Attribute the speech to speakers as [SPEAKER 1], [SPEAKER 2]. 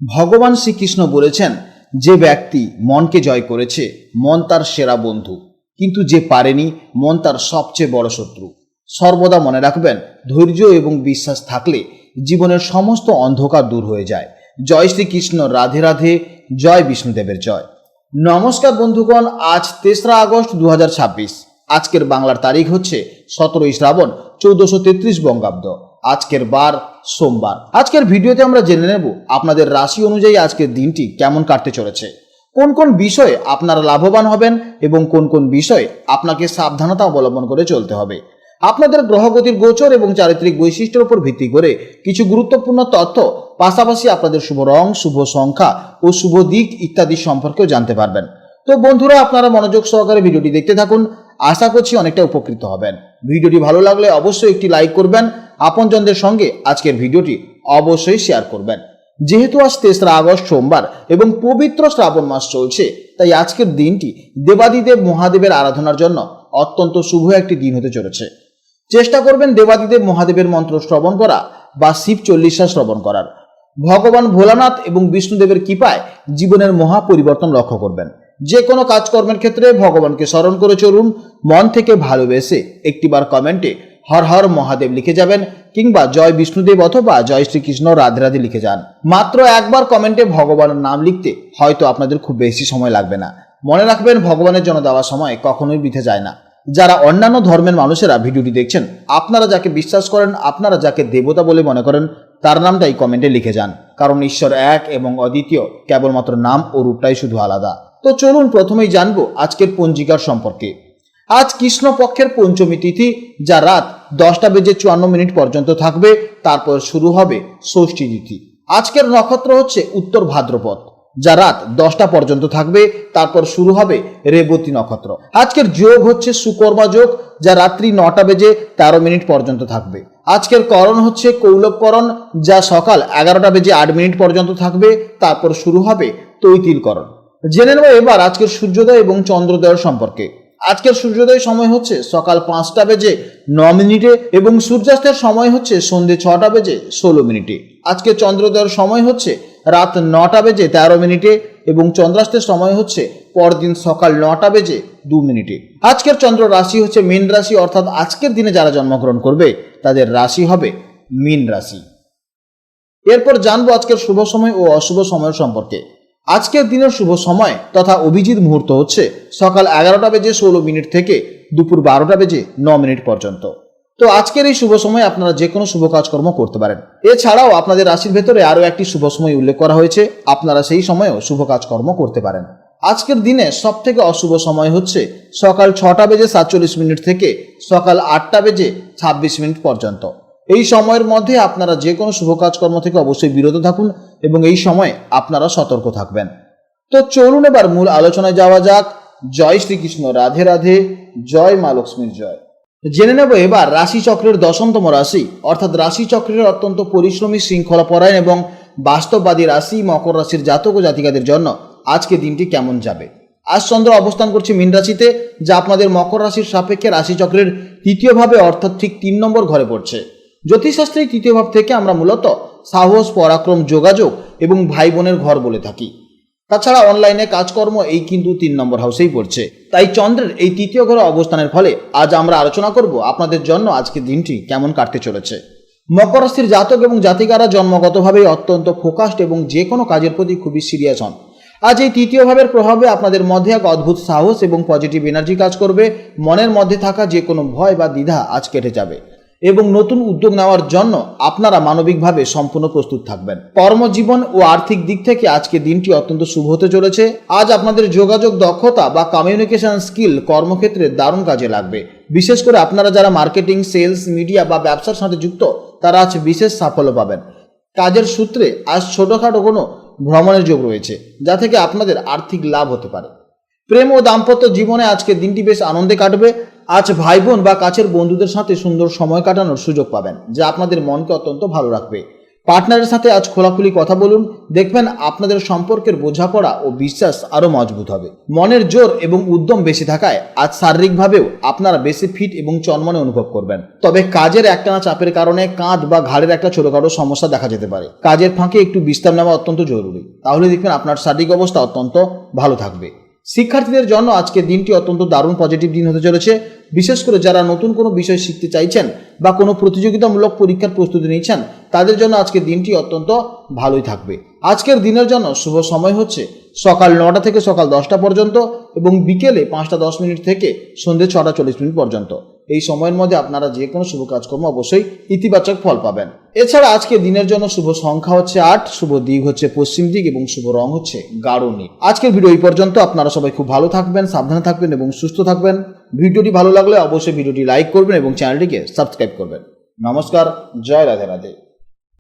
[SPEAKER 1] ভগবান শ্রীকৃষ্ণ বলেছেন, যে ব্যক্তি মনকে জয় করেছে মন তার সেরা বন্ধু, কিন্তু যে পারেনি মন তার সবচেয়ে বড় শত্রু। সর্বদা মনে রাখবেন, ধৈর্য এবং বিশ্বাস থাকলে জীবনের সমস্ত অন্ধকার দূর হয়ে যায়। জয় শ্রীকৃষ্ণ, রাধে রাধে, জয় বিষ্ণুদেবের জয়। নমস্কার বন্ধুগণ, আজ 3রা আগস্ট 2026। আজকের বাংলার তারিখ হচ্ছে 17ই শ্রাবণ 1433 বঙ্গাব্দ। আজকের বার সোমবার। আজকের ভিডিওতে আমরা জেনে নেব আপনাদের রাশি অনুযায়ী আজকের দিনটি কেমন কাটতে চলেছে, কোন কোন বিষয়ে আপনারা লাভবান হবেন এবং কোন কোন বিষয়ে আপনাকে সাবধানতা অবলম্বন করে চলতে হবে। আপনাদের গ্রহগতির গোচর এবং চারিত্রিক বৈশিষ্ট্যের উপর ভিত্তি করে কিছু গুরুত্বপূর্ণ তথ্য, পাশাপাশি আপনাদের শুভ রং, শুভ সংখ্যা ও শুভ দিক ইত্যাদি সম্পর্কেও জানতে পারবেন। তো বন্ধুরা, আপনারা মনোযোগ সহকারে ভিডিওটি দেখতে থাকুন, আশা করছি অনেকটা উপকৃত হবেন। ভিডিওটি ভালো লাগলে অবশ্যই একটি লাইক করবেন, আপনজনদের সঙ্গে আজকের ভিডিওটি অবশ্যই শেয়ার করবেন। যেহেতু আজ 3রা আগস্ট সোমবার এবং পবিত্র শ্রাবণ মাস চলছে, তাই আজকের দিনটি দেবাদিদেব মহাদেবের আরাধনার জন্য অত্যন্ত শুভ একটি দিন হতে চলেছে। চেষ্টা করবেন দেবাদিদেব মহাদেবের মন্ত্র শ্রবণ করা বা শিব চল্লিশা শ্রবণ করার। ভগবান ভোলানাথ এবং বিষ্ণুদেবের কৃপায় জীবনের মহা পরিবর্তন লক্ষ্য করবেন। যে কোনো কাজকর্মের ক্ষেত্রে ভগবানকে স্মরণ করে চলুন। মন থেকে ভালোবেসে একটিবার কমেন্টে হর হর মহাদেব লিখে যাবেন, কিংবা জয় বিষ্ণুদেব অথবা জয় শ্রীকৃষ্ণ রাধে রাধে লিখে যান। মাত্র একবার কমেন্টে ভগবানের নাম লিখতে হয়তো আপনাদের খুব বেশি সময় লাগবে না। মনে রাখবেন, ভগবানের জন্য দেওয়া সময় কখনোই বৃথা যায় না। যারা অন্যান্য ধর্মের মানুষেরা ভিডিওটি দেখছেন, আপনারা যাকে বিশ্বাস করেন, আপনারা যাকে দেবতা বলে মনে করেন, তার নামটাই কমেন্টে লিখে যান। কারণ ঈশ্বর এক এবং অদ্বিতীয়, কেবলমাত্র নাম ও রূপটাই শুধু আলাদা। তো চলুন প্রথমেই জানবো আজকের পঞ্জিকার সম্পর্কে। আজ কৃষ্ণপক্ষের পঞ্চমী তিথি, যা রাত 10:54 পর্যন্ত থাকবে। তারপর শুরু হবে ষষ্ঠী তিথি। আজকের নক্ষত্র হচ্ছে উত্তর ভাদ্রপদ, যা রাত 10টা পর্যন্ত থাকবে। তারপর শুরু হবে রেবতী নক্ষত্র। আজকের যোগ হচ্ছে সুকর্মা যোগ, যা রাত্রি 9:13 পর্যন্ত থাকবে। আজকের করণ হচ্ছে কৌলবকরণ, যা সকাল 11:08 পর্যন্ত থাকবে। তারপর শুরু হবে তৈতিলকরণ। জেনে নেব এবার আজকের সূর্যোদয় এবং চন্দ্রোদয়ের সম্পর্কে। আজকের সূর্যোদয় সময় হচ্ছে সকাল 5:09 এবং সূর্যাস্তের সময় হচ্ছে সন্ধ্যে 6:16। আজকের চন্দ্রোদয়ের সময় হচ্ছে রাত 9:13 এবং চন্দ্রাস্তের সময় হচ্ছে পরদিন সকাল 9:02। আজকের চন্দ্র রাশি হচ্ছে মীন রাশি, অর্থাৎ আজকের দিনে যারা জন্মগ্রহণ করবে তাদের রাশি হবে মীন রাশি। এরপর জানবো আজকের শুভ সময় ও অশুভ সময়ের সম্পর্কে। আজকের দিনের শুভ সময় তথা অভিজিৎ মুহূর্ত হচ্ছে সকাল 11:16 থেকে দুপুর 12:09 পর্যন্ত। তো আজকের এই শুভ সময় আপনারা যে কোনো শুভ কাজকর্ম করতে পারেন। এছাড়াও আপনাদের রাশির ভেতরে আরও একটি শুভ সময় উল্লেখ করা হয়েছে, আপনারা সেই সময়েও শুভ কাজকর্ম করতে পারেন। আজকের দিনে সব থেকে অশুভ সময় হচ্ছে সকাল 6:47 থেকে সকাল 8:26 পর্যন্ত। এই সময়ের মধ্যে আপনারা যে কোনো শুভ কাজকর্ম থেকে অবশ্যই বিরত থাকুন এবং এই সময় আপনারা সতর্ক থাকবেন। তো চলুন এবার মূল আলোচনায় যাওয়া যাক। জয় শ্রীকৃষ্ণ, রাধে রাধে, জয় মা লক্ষ্মীর জয়। জেনে নেব এবার রাশিচক্রের 10তম রাশি, অর্থাৎ রাশিচক্রের অত্যন্ত পরিশ্রমী, শৃঙ্খলাপরায়ণ এবং বাস্তববাদী রাশি মকর রাশির জাতক ও জাতিকাদের জন্য আজকে দিনটি কেমন যাবে। আজ চন্দ্র অবস্থান করছে মীন রাশিতে, যা আপনাদের মকর রাশির সাপেক্ষে রাশিচক্রের তৃতীয় ভাবে, অর্থাৎ ঠিক 3 নম্বর ঘরে পড়ছে। জ্যোতিষশাস্ত্রের তৃতীয় ভাব থেকে আমরা মূলত সাহস, পরাক্রম, যোগাযোগ এবং ভাই বোনের ঘর বলে থাকি। তাছাড়া অনলাইনে কাজকর্ম এই কিন্তু 3 নম্বর হাউসেই পড়ছে। তাই চন্দ্রের এই তৃতীয় ঘরে অবস্থানের ফলে আজ আমরা আলোচনা করব আপনাদের জন্য আজকের দিনটি কেমন কাটতে চলেছে। মকর রাশির জাতক এবং জাতিকারা জন্মগতভাবেই অত্যন্ত ফোকাসড এবং যে কোনো কাজের প্রতি খুবই সিরিয়াস হন। আজ এই তৃতীয় ভাবের প্রভাবে আপনাদের মধ্যে এক অদ্ভুত সাহস এবং পজিটিভ এনার্জি কাজ করবে। মনের মধ্যে থাকা যে কোনো ভয় বা দ্বিধা আজ কেটে যাবে এবং নতুন উদ্যোগ নেওয়ার জন্য আপনারা মানবিকভাবে সম্পূর্ণ প্রস্তুত থাকবেন। কর্মজীবন ও আর্থিক দিক থেকে আজকে দিনটি অত্যন্ত শুভ হতে চলেছে। আজ আপনাদের যোগাযোগ দক্ষতা বা কমিউনিকেশন স্কিল কর্মক্ষেত্রে দারুণ কাজে লাগবে। বিশেষ করে আপনারা যারা মার্কেটিং, সেলস, মিডিয়া বা ব্যবসার সাথে যুক্ত, তারা আজ বিশেষ সাফল্য পাবেন। কাজের সূত্রে আজ ছোটোখাটো কোনো ভ্রমণের যোগ রয়েছে, যা থেকে আপনাদের আর্থিক লাভ হতে পারে। প্রেম ও দাম্পত্য জীবনে আজকের দিনটি বেশ আনন্দে কাটবে। আজ ভাই বোন বা কাছের বন্ধুদের সাথে সুন্দর সময় কাটানোর সুযোগ পাবেন, যা আপনাদের মনকে অত্যন্ত ভালো রাখবে। পার্টনারের সাথে আজ খোলাখুলি কথা বলুন, দেখবেন আপনাদের সম্পর্কের বোঝাপড়া ও বিশ্বাস আরও মজবুত হবে। মনের জোর এবং উদ্যম বেশি থাকায় আজ শারীরিকভাবেও আপনারা বেশি ফিট এবং চনমনে অনুভব করবেন। তবে কাজের একটানা চাপের কারণে কাঁধ বা ঘাড়ের একটা ছোটখাটো সমস্যা দেখা যেতে পারে। কাজের ফাঁকে একটু বিশ্রাম নেওয়া অত্যন্ত জরুরি, তাহলে দেখবেন আপনার শারীরিক অবস্থা অত্যন্ত ভালো থাকবে। শিক্ষার্থীদের জন্য আজকের দিনটি অত্যন্ত দারুণ পজিটিভ দিন হতে চলেছে। বিশেষ করে যারা নতুন কোনো বিষয় শিখতে চাইছেন বা কোনো প্রতিযোগিতামূলক পরীক্ষার প্রস্তুতি নিচ্ছেন, তাদের জন্য আজকের দিনটি অত্যন্ত ভালোই থাকবে। আজকের দিনের জন্য শুভ সময় হচ্ছে সকাল 9টা থেকে সকাল 10টা পর্যন্ত এবং বিকেলে 5টা 10 মিনিট থেকে সন্ধ্যে 6টা 40 মিনিট পর্যন্ত। এই সময়ের মধ্যে আপনারা যে কোনো শুভ কাজকর্ম অবশ্যই ইতিবাচক ফল পাবেন। এছাড়া আজকে দিনের জন্য শুভ সংখ্যা হচ্ছে 8, শুভ দিক হচ্ছে পশ্চিম দিক এবং শুভ রং হচ্ছে গাঢ় নীল। আজকের ভিডিও এই পর্যন্ত। আপনারা সবাই খুব ভালো থাকবেন, সাবধানে থাকবেন এবং সুস্থ থাকবেন। ভিডিওটি ভালো লাগলে অবশ্যই ভিডিওটি লাইক করবেন এবং চ্যানেলটিকে সাবস্ক্রাইব করবেন। নমস্কার, জয় রাধে রাধে।